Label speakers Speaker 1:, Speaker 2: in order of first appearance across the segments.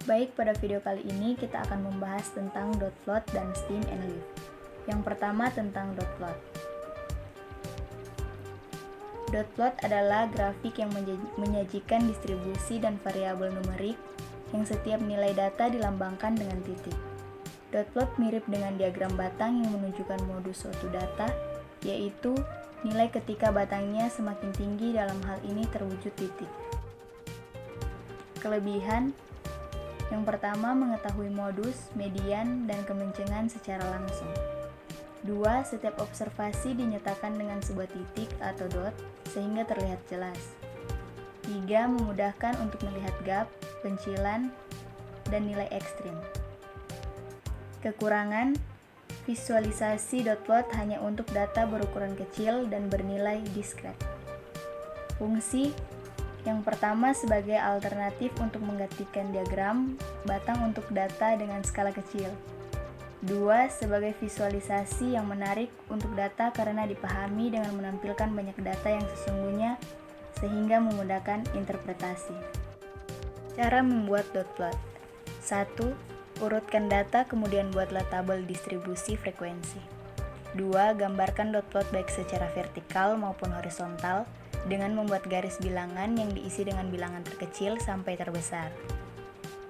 Speaker 1: Baik, pada video kali ini kita akan membahas tentang dot plot dan stem and leaf. Yang pertama tentang dot plot. Dot plot adalah grafik yang menyajikan distribusi dan variabel numerik yang setiap nilai data dilambangkan dengan titik. Dot plot mirip dengan diagram batang yang menunjukkan modus suatu data, yaitu nilai ketika batangnya semakin tinggi, dalam hal ini terwujud titik. Kelebihan: yang pertama, mengetahui modus, median, dan kemencengan secara langsung. 2. Setiap observasi dinyatakan dengan sebuah titik atau dot, sehingga terlihat jelas. 3. Memudahkan untuk melihat gap, pencilan, dan nilai ekstrim. Kekurangan: visualisasi dot plot hanya untuk data berukuran kecil dan bernilai diskret. Fungsi: yang pertama, sebagai alternatif untuk menggantikan diagram batang untuk data dengan skala kecil. 2. Sebagai visualisasi yang menarik untuk data karena dipahami dengan menampilkan banyak data yang sesungguhnya sehingga memudahkan interpretasi. Cara membuat dot plot. 1. Urutkan data, kemudian buatlah tabel distribusi frekuensi. 2. Gambarkan dot plot baik secara vertikal maupun horizontal dengan membuat garis bilangan yang diisi dengan bilangan terkecil sampai terbesar.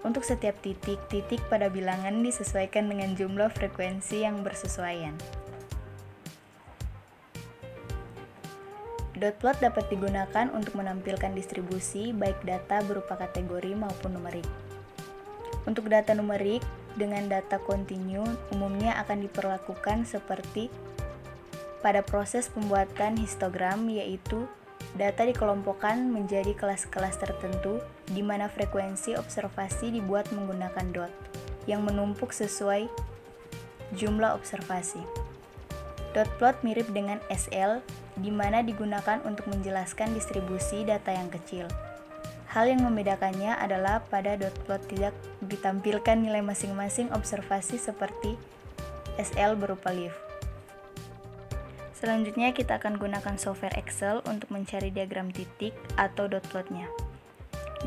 Speaker 1: Untuk setiap titik pada bilangan disesuaikan dengan jumlah frekuensi yang bersesuaian. Dot plot dapat digunakan untuk menampilkan distribusi baik data berupa kategori maupun numerik. Untuk data numerik dengan data kontinu umumnya akan diperlakukan seperti pada proses pembuatan histogram, yaitu data dikelompokkan menjadi kelas-kelas tertentu di mana frekuensi observasi dibuat menggunakan dot yang menumpuk sesuai jumlah observasi. Dot plot mirip dengan SL di mana digunakan untuk menjelaskan distribusi data yang kecil. Hal yang membedakannya adalah pada dot plot tidak ditampilkan nilai masing-masing observasi seperti SL berupa leaf. Selanjutnya kita akan gunakan software Excel untuk mencari diagram titik atau dot plotnya.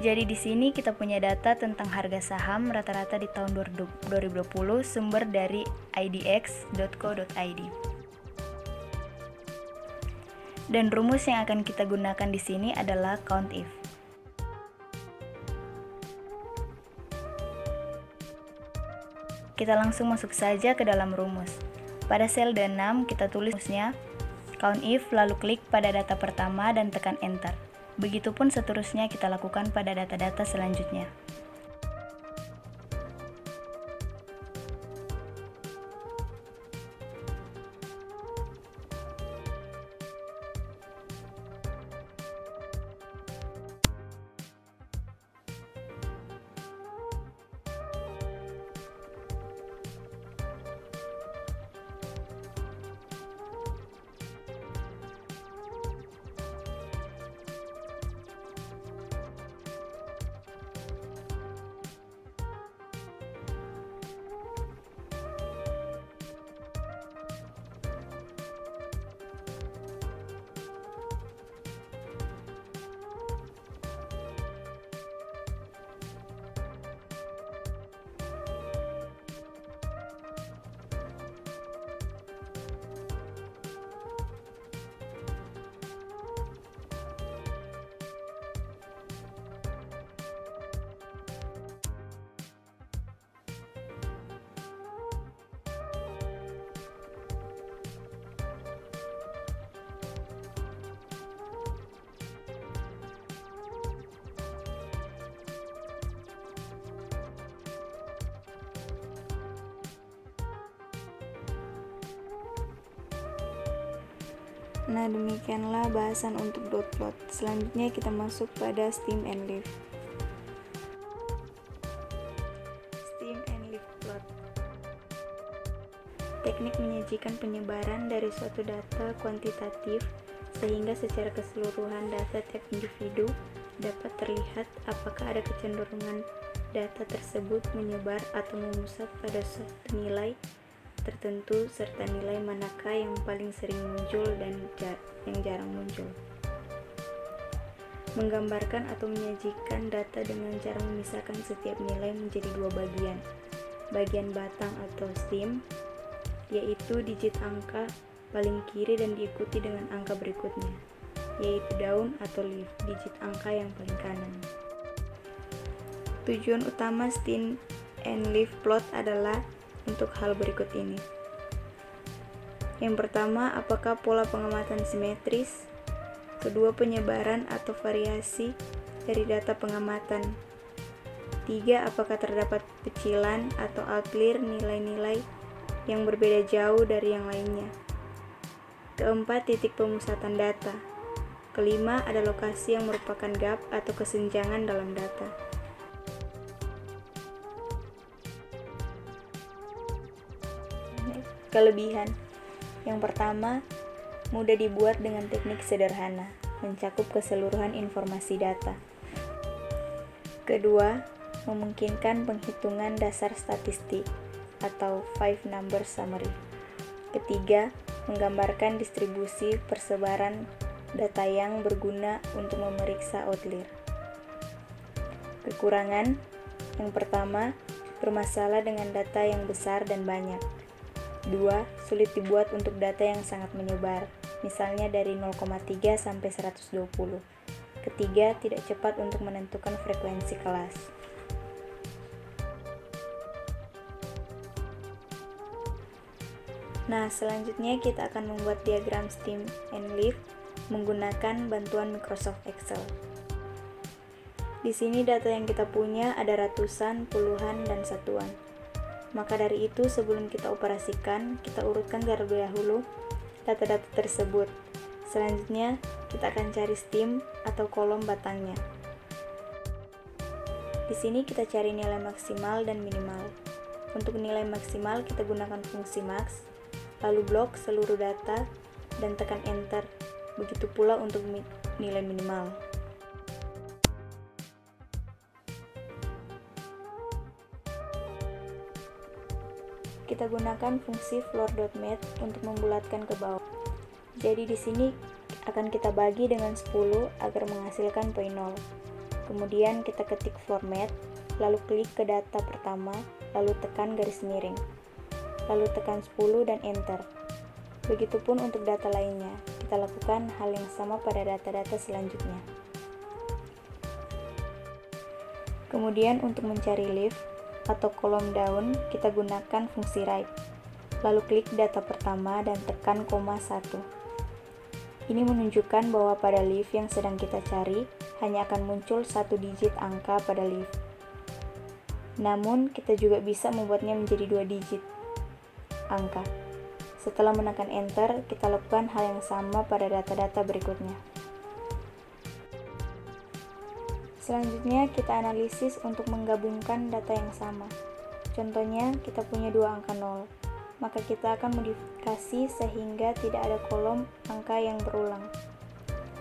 Speaker 1: Jadi di sini kita punya data tentang harga saham rata-rata di tahun 2020, sumber dari idx.co.id. Dan rumus yang akan kita gunakan di sini adalah COUNTIF. Kita langsung masuk saja ke dalam rumus. Pada sel D6 kita tulis rumusnya COUNTIF, lalu klik pada data pertama dan tekan enter. Begitupun seterusnya kita lakukan pada data-data selanjutnya. Nah, demikianlah bahasan untuk dot plot. Selanjutnya kita masuk pada stem and leaf. Stem and leaf plot. Teknik menyajikan penyebaran dari suatu data kuantitatif sehingga secara keseluruhan data tiap individu dapat terlihat apakah ada kecenderungan data tersebut menyebar atau memusat pada suatu nilai tertentu serta nilai manakah yang paling sering muncul dan yang jarang muncul. Menggambarkan atau menyajikan data dengan cara memisahkan setiap nilai menjadi dua bagian. Bagian batang atau stem, yaitu digit angka paling kiri dan diikuti dengan angka berikutnya, yaitu daun atau leaf, digit angka yang paling kanan. Tujuan utama stem and leaf plot adalah untuk hal berikut ini. Yang pertama, apakah pola pengamatan simetris? Kedua, penyebaran atau variasi dari data pengamatan. 3. Apakah terdapat pecilan atau outlier nilai-nilai yang berbeda jauh dari yang lainnya. Keempat, titik pemusatan data. Kelima, ada lokasi yang merupakan gap atau kesenjangan dalam data. Kelebihan. Yang pertama, mudah dibuat dengan teknik sederhana, mencakup keseluruhan informasi data. Kedua, memungkinkan penghitungan dasar statistik atau 5-number summary. Ketiga, menggambarkan distribusi persebaran data yang berguna untuk memeriksa outlier. Kekurangan. Yang pertama, bermasalah dengan data yang besar dan banyak. 2. Sulit dibuat untuk data yang sangat menyebar, misalnya dari 0,3 sampai 120. Ketiga, tidak cepat untuk menentukan frekuensi kelas. Nah, selanjutnya kita akan membuat diagram stem and leaf menggunakan bantuan Microsoft Excel. Di sini data yang kita punya ada ratusan, puluhan, dan satuan. Maka dari itu, sebelum kita operasikan, kita urutkan terlebih dahulu data-data tersebut. Selanjutnya, kita akan cari stem atau kolom batangnya. Di sini kita cari nilai maksimal dan minimal. Untuk nilai maksimal, kita gunakan fungsi max, lalu blok seluruh data, dan tekan enter. Begitu pula untuk nilai minimal. Kita gunakan fungsi floor.math untuk membulatkan ke bawah. Jadi di sini akan kita bagi dengan 10 agar menghasilkan poin 0. Kemudian kita ketik floor.math, lalu klik ke data pertama, lalu tekan garis miring. Lalu tekan 10 dan enter. Begitupun untuk data lainnya. Kita lakukan hal yang sama pada data-data selanjutnya. Kemudian untuk mencari leaf atau kolom daun, kita gunakan fungsi right. Lalu klik data pertama dan tekan koma 1. Ini menunjukkan bahwa pada leaf yang sedang kita cari, hanya akan muncul satu digit angka pada leaf. Namun, kita juga bisa membuatnya menjadi 2 digit angka. Setelah menekan enter, kita lakukan hal yang sama pada data-data berikutnya. Selanjutnya, kita analisis untuk menggabungkan data yang sama. Contohnya, kita punya 2 angka 0. Maka kita akan modifikasi sehingga tidak ada kolom angka yang berulang.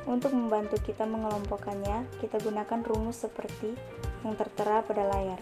Speaker 1: Untuk membantu kita mengelompokkannya, kita gunakan rumus seperti yang tertera pada layar.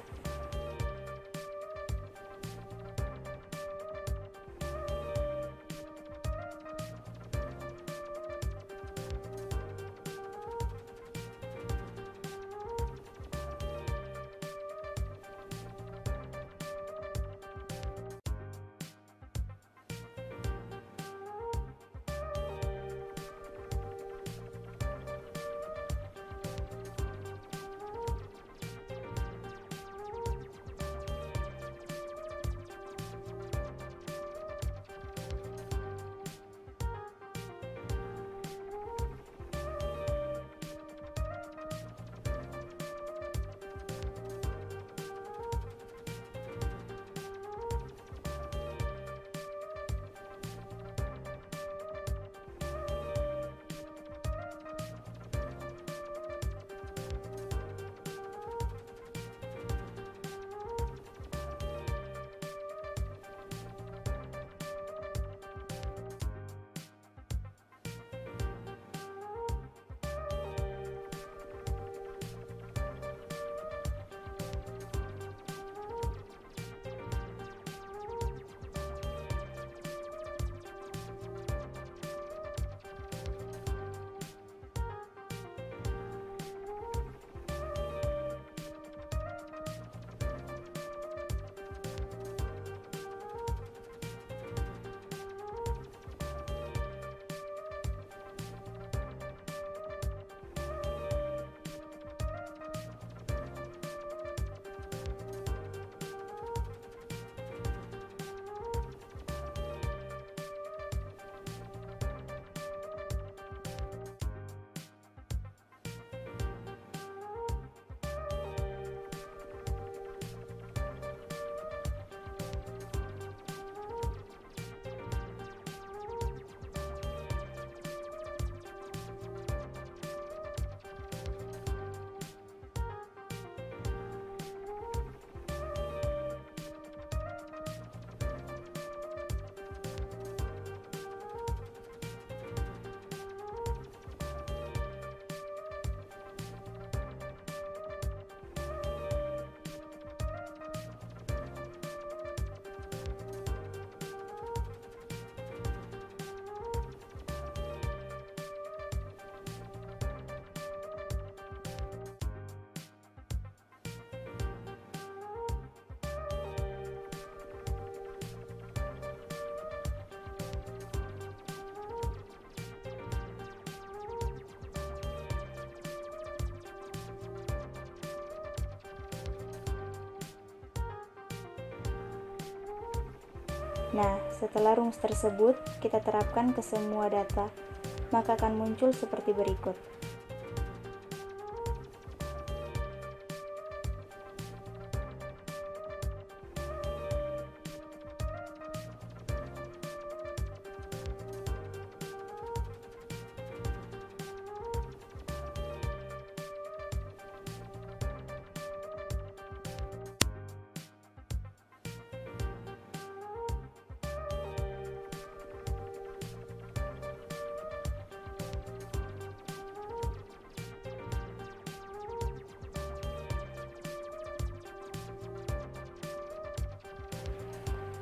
Speaker 1: Nah, setelah rumus tersebut kita terapkan ke semua data, maka akan muncul seperti berikut.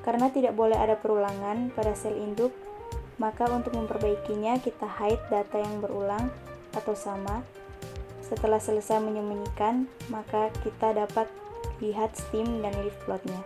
Speaker 1: Karena tidak boleh ada perulangan pada sel induk, maka untuk memperbaikinya kita hide data yang berulang atau sama. Setelah selesai menyembunyikan, maka kita dapat lihat stem dan leaf plotnya.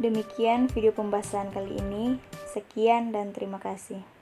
Speaker 1: Demikian video pembahasan kali ini. Sekian dan terima kasih.